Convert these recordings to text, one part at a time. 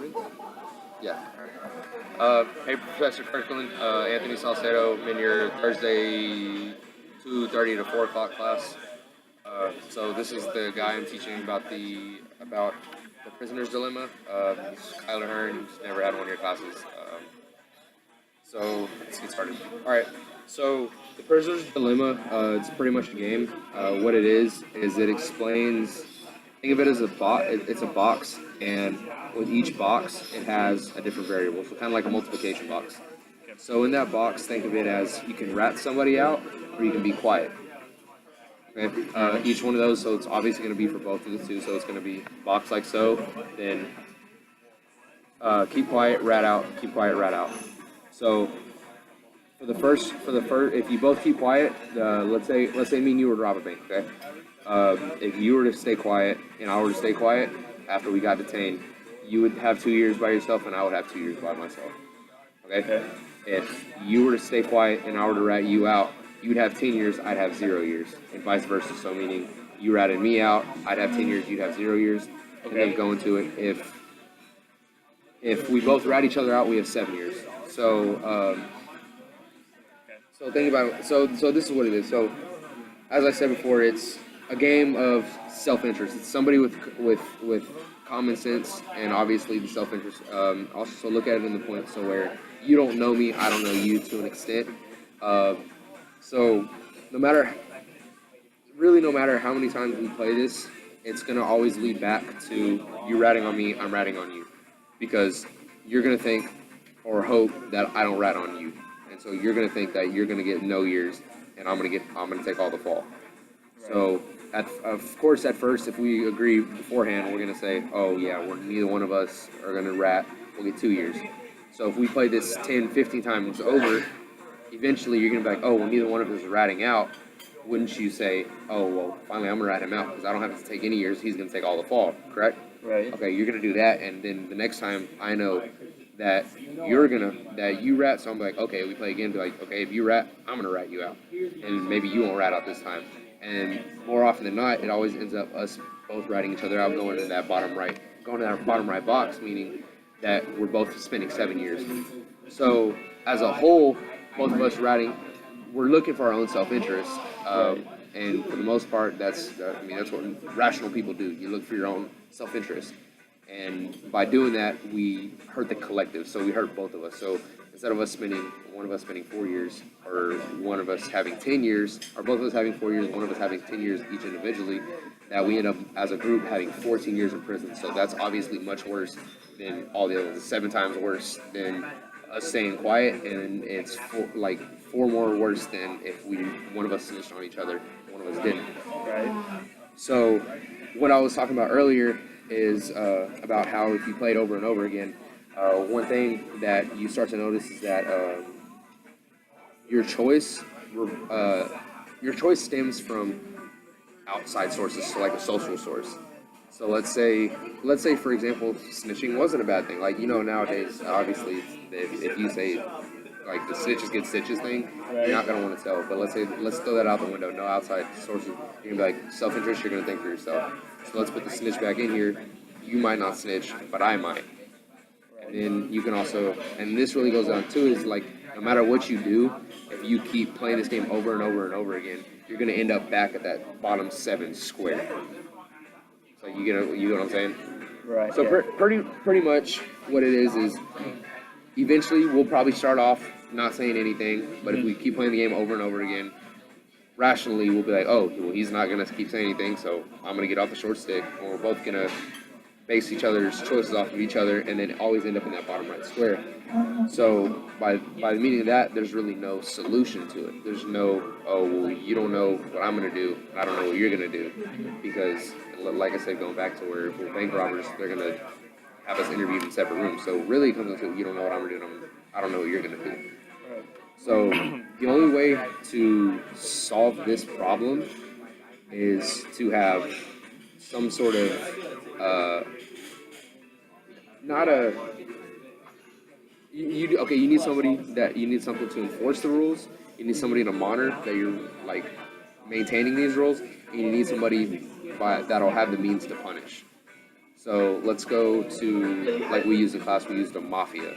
recording? Yeah. Hey, Professor Kirkland, Anthonie Saucedo. I'm in your Thursday 2:30 to 4 o'clock class. So this is the guy I'm teaching about the prisoner's dilemma. He's Kyler Hearn. He's never had one of your classes. So let's get started. All right. So the prisoner's dilemma. It's pretty much a game. What it is it explains. Think of it as a box. It's a box, and with each box, it has a different variable. So kind of like a multiplication box. So in that box, think of it as you can rat somebody out, or you can be quiet. Okay. Each one of those. So it's obviously going to be for both of the two. So it's going to be box like so. Then keep quiet, rat out. Keep quiet, rat out. So for the first, if you both keep quiet, let's say me and you were to rob a bank, okay? If you were to stay quiet and I were to stay quiet after we got detained, you would have 2 years by yourself and I would have 2 years by myself. Okay? If you were to stay quiet and I were to rat you out, you'd have 10 years, I'd have 0 years, and vice versa. So meaning you ratted me out, I'd have 10 years, you'd have 0 years, and then go into it. If we both rat each other out, we have 7 years. So think about it. So this is what it is. So as I said before, it's a game of self-interest. It's somebody with common sense and obviously the self-interest. Also look at it in the point so where you don't know me, I don't know you to an extent. So no matter how many times we play this, it's gonna always lead back to you ratting on me, I'm ratting on you, because you're gonna think or hope that I don't rat on you, and so you're gonna think that you're gonna get no years, and I'm gonna take all the fall. Right. So of course at first, if we agree beforehand, we're gonna say, oh yeah, neither one of us are gonna rat. We'll get 2 years. So if we play this 10, 15 times over, eventually you're gonna be like, oh well, neither one of us is ratting out. Wouldn't you say, oh well, finally I'm gonna rat him out because I don't have to take any years. He's gonna take all the fall, correct? Right. Okay, you're gonna do that, and then the next time I know that you rat, so I'm like, okay, we play again. Be like, okay, if you rat, I'm gonna rat you out, and maybe you won't rat out this time. And more often than not, it always ends up us both ratting each other out, going to that bottom right box, meaning that we're both spending 7 years. So as a whole, both of us ratting, we're looking for our own self-interest, and for the most part, that's what rational people do. You look for your own self-interest. And by doing that, we hurt the collective, so we hurt both of us. So instead of one of us spending 4 years, or one of us having 10 years, or both of us having 4 years, one of us having 10 years each individually, that we end up as a group having 14 years in prison. So that's obviously much worse than all the others. It's 7 times worse than us staying quiet, and it's 4 more worse than if one of us snitched on each other, one of us didn't. Right. So what I was talking about earlier is about how if you play it over and over again, one thing that you start to notice is that your choice stems from outside sources, so like a social source. So let's say for example, snitching wasn't a bad thing. Like, nowadays, obviously, if you say like the snitches get stitches thing, right, you're not gonna want to tell. But let's throw that out the window. No outside sources. You're gonna be like self-interest. You're gonna think for yourself. So let's put the snitch back in here. You might not snitch, but I might. And then you can also, and this really goes down too, is like no matter what you do, if you keep playing this game over and over and over again, you're gonna end up back at that bottom 7 square. So you get what I'm saying? Right. So yeah. pretty much what it is eventually we'll probably start off not saying anything, but if we keep playing the game over and over again, rationally we'll be like, oh, well, he's not going to keep saying anything, so I'm going to get off the short stick, and we're both going to base each other's choices off of each other, and then always end up in that bottom right square. So by the meaning of that, there's really no solution to it. There's no, oh, well, you don't know what I'm going to do, and I don't know what you're going to do, because like I said, going back to where bank robbers, they're going to have us interviewed in separate rooms. So really it comes into, you don't know what I'm going to do, I don't know what you're going to do. So the only way to solve this problem is to have some sort of you need something to enforce the rules. You need somebody to monitor that you're like maintaining these rules, and you need somebody that'll have the means to punish. So let's go to, like we used in class, we used the mafia.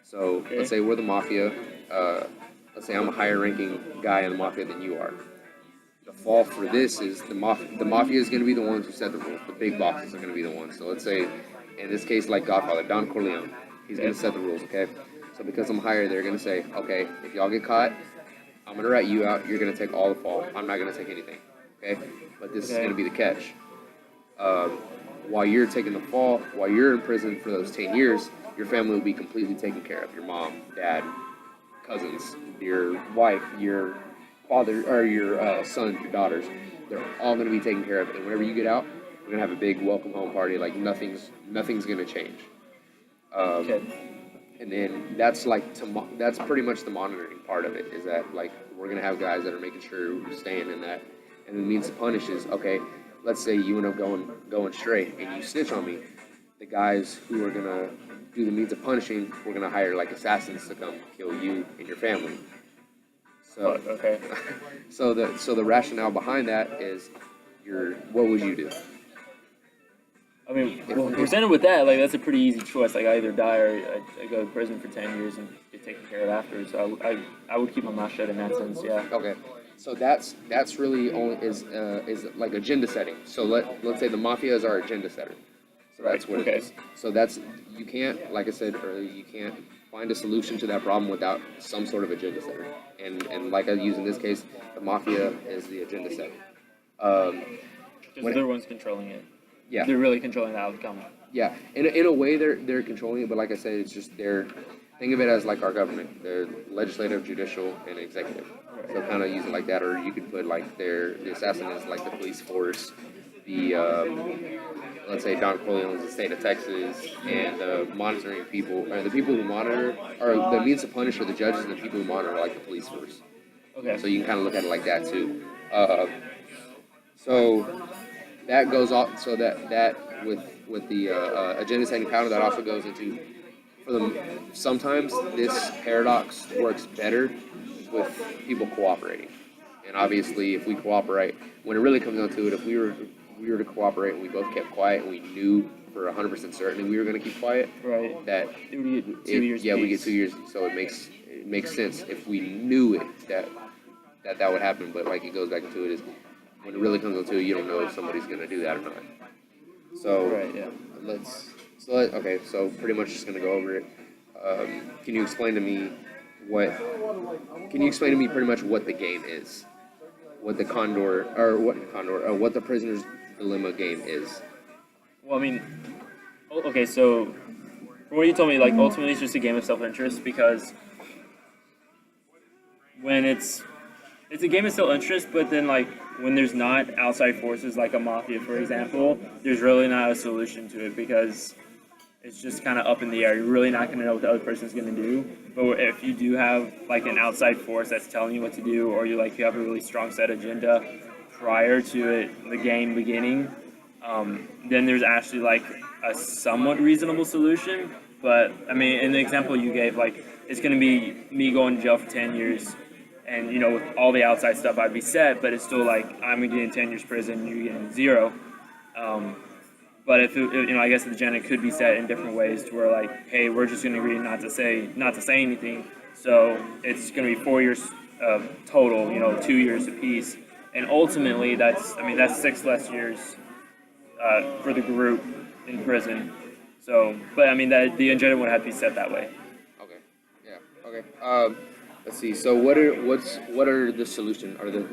So let's Okay. say we're the mafia. Uh, let's say I'm a higher ranking guy in the mafia than you are. The fall for this is the mafia is going to be the ones who set the rules. The big bosses are going to be the ones. So let's say, in this case, like Godfather, Don Corleone, he's going Okay. to set the rules, okay? So because I'm higher, they're going to say, okay, if y'all get caught, I'm going to rat you out. You're going to take all the fall. I'm not going to take anything, okay? But this is going Okay. to be the catch. Um, while you're taking the fall, while you're in prison for those 10 years, your family will be completely taken care of. Your mom, dad, cousins, your wife, your father, or your sons, your daughters. They're all going to be taken care of. And whenever you get out, we're going to have a big welcome home party. Like nothing's going to change. Okay. And then that's like that's pretty much the monitoring part of it. Is that like we're going to have guys that are making sure we're staying in that. And the means to punish is okay. Let's say you end up going straight and you snitch on me. The guys who are gonna do the means of punishing, we're gonna hire like assassins to come kill you and your family. So, Fuck, okay. so the rationale behind that is, what would you do? I mean, well, If, presented with that, like that's a pretty easy choice. Like I either die or I go to prison for 10 years and get taken care of afterwards. So I would keep my mouth shut in that sense. Yeah. okay, so that's really only is like agenda setting. So let's say the mafia is our agenda setter. So that's what it Okay. is. So that's you can't, like I said earlier, you can't find a solution to that problem without some sort of agenda setter. And like I use in this case, the mafia is the agenda setter. Um, Because when, they're the ones controlling it. yeah, They're really controlling the outcome. yeah. In a way, they're controlling it, but like I said, it's just think of it as like our government. They're legislative, judicial, and executive. So kind of use it like that, or you could put like the assassin is like the police force, the let's say Don Corleone's the state of Texas, and the monitoring people, or the people who monitor, or the means to punish, or the judges and the people who monitor, are like the police force. Okay. So you can kind of look at it like that too. So that goes off. So that with the agenda setting power, that also goes into for them. Sometimes this paradox works better with people cooperating. And obviously, if we cooperate, when it really comes down to it, if we were to cooperate and we both kept quiet and we knew for 100% certain we were going to keep quiet, Right. that It would get 2 years. yeah, we apiece. get 2 years. So it makes sense if we knew it that would happen. But like it goes back into it is when it really comes down to it, you don't know if somebody's going to do that or not. So Right. Yeah. okay. So pretty much just going to go over it. Can you explain to me what? Can you explain to me pretty much what the game is? What the what the prisoner's dilemma game is? Well, I mean, okay. So, from what you told me, like ultimately it's just a game of self-interest because when it's a game of self-interest, but then like when there's not outside forces like a mafia, for example, there's really not a solution to it because it's just kind of up in the air. You're really not going to know what the other person's going to do. But if you do have like an outside force that's telling you what to do, or you have a really strong set agenda prior to the game beginning, then there's actually like a somewhat reasonable solution. But I mean, in the example you gave, like it's going to be me going to jail for 10 years, and with all the outside stuff I'd be set, but it's still like I'm getting 10 years prison, you're getting 0. But if I guess the agenda could be set in different ways to where like, hey, we're just going to agree not to say anything. So it's going to be 4 years total, 2 years apiece, and ultimately that's 6 less years for the group in prison. So, but I mean that the agenda would have to be set that way. Okay. Yeah. Okay. Let's see. So what are the solution? Are the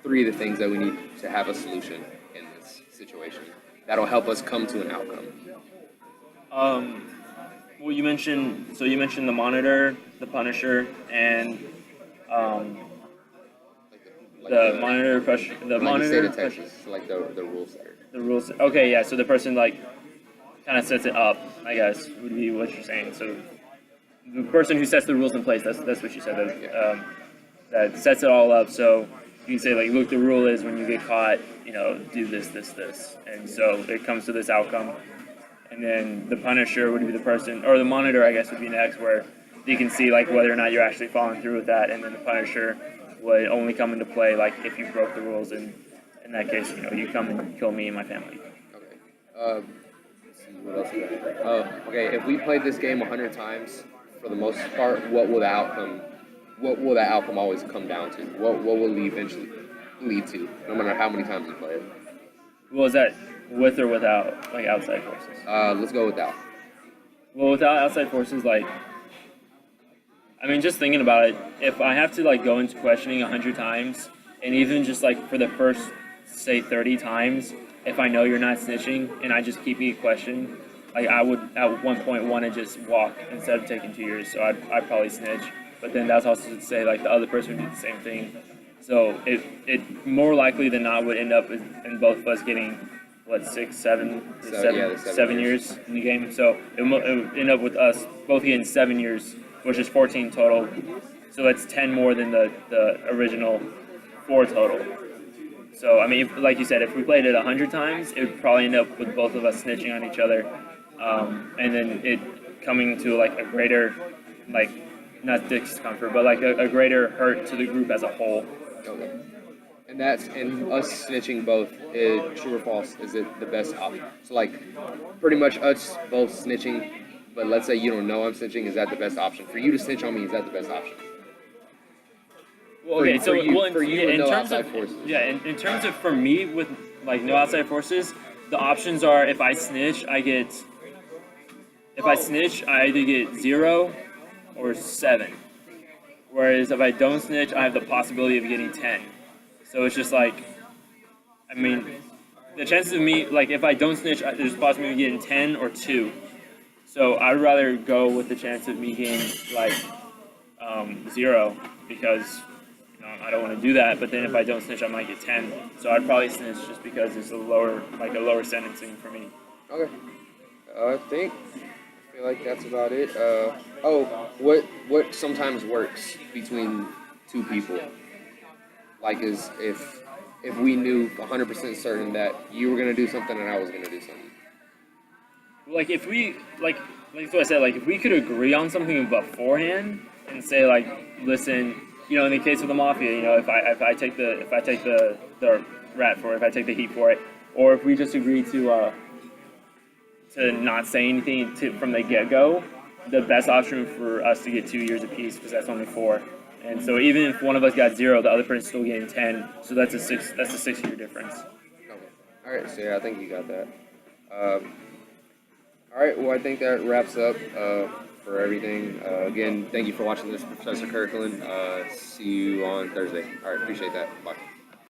3 of the things that we need to have a solution in this situation that'll help us come to an outcome? Well, you mentioned the monitor, the punisher, and the monitor pressure, the like monitor the state of Texas, like the rule setter. the rules. Okay, yeah. So the person like kind of sets it up, I guess, would be what you're saying. So the person who sets the rules in place, that's what you said. That sets it all up. So you can say like, look, the rule is when you get caught, do this, this, this, and so it comes to this outcome. And then the punisher would be the person, or the monitor, I guess, would be next, where you can see like whether or not you're actually following through with that. And then the punisher would only come into play like if you broke the rules, and in that case, you come and kill me and my family. Okay. What else? Is that? Okay. If we played this game 100 times, for the most part, what will the outcome? What will that outcome always come down to? What will it eventually lead to? No matter how many times you play it. Well, is that with or without like outside forces? Let's go with that. Well, without outside forces, like, I mean, just thinking about it, if I have to like go into questioning 100 times, and even just like for the first say 30 times, if I know you're not snitching and I just keep you question, like I would at one point want to just walk instead of taking 2 years. So I'd probably snitch. But then that's also to say like the other person would do the same thing. So it more likely than not would end up in both of us getting what 6, 7, Yeah, the 7 years in the game. So it would end up with us both getting 7 years, which is 14 total. So that's 10 more than the original 4 total. So I mean, like you said, if we played it 100 times, it would probably end up with both of us snitching on each other, and then it coming to like a greater, like not discomfort, but like a greater hurt to the group as a whole. Okay. And us snitching both, true or false, is it the best option? So like, pretty much us both snitching, but let's say you don't know I'm snitching, is that the best option? For you to snitch on me, is that the best option? Well, okay, for you, with no terms outside of forces. yeah, in terms of for me with like no outside forces, the options are if I snitch, I either get 0 or 7. Whereas if I don't snitch, I have the possibility of getting 10. So it's just like, I mean, the chances of me, like if I don't snitch, there's a possibility of getting 10 or 2. So I'd rather go with the chance of me getting like 0 because I don't want to do that. But then if I don't snitch, I might get 10. So I'd probably snitch just because it's a lower sentencing for me. Okay. I feel like that's about it. What sometimes works between two people? Like is if we knew 100% certain that you were gonna do something and I was gonna do something. Like if we like what I said, like if we could agree on something beforehand and say like, listen, in the case of the mafia, if I take the rat for it, if I take the heat for it, or if we just agree to not say anything from the get go, the best option for us to get 2 years apiece because that's only 4. And so even if one of us got 0, the other person's still getting 10. So that's a 6-year difference. Okay. All right. So yeah, I think you got that. All right. Well, I think that wraps up for everything. Again, thank you for watching this, Professor Kirkland. See you on Thursday. All right. Appreciate that. Bye.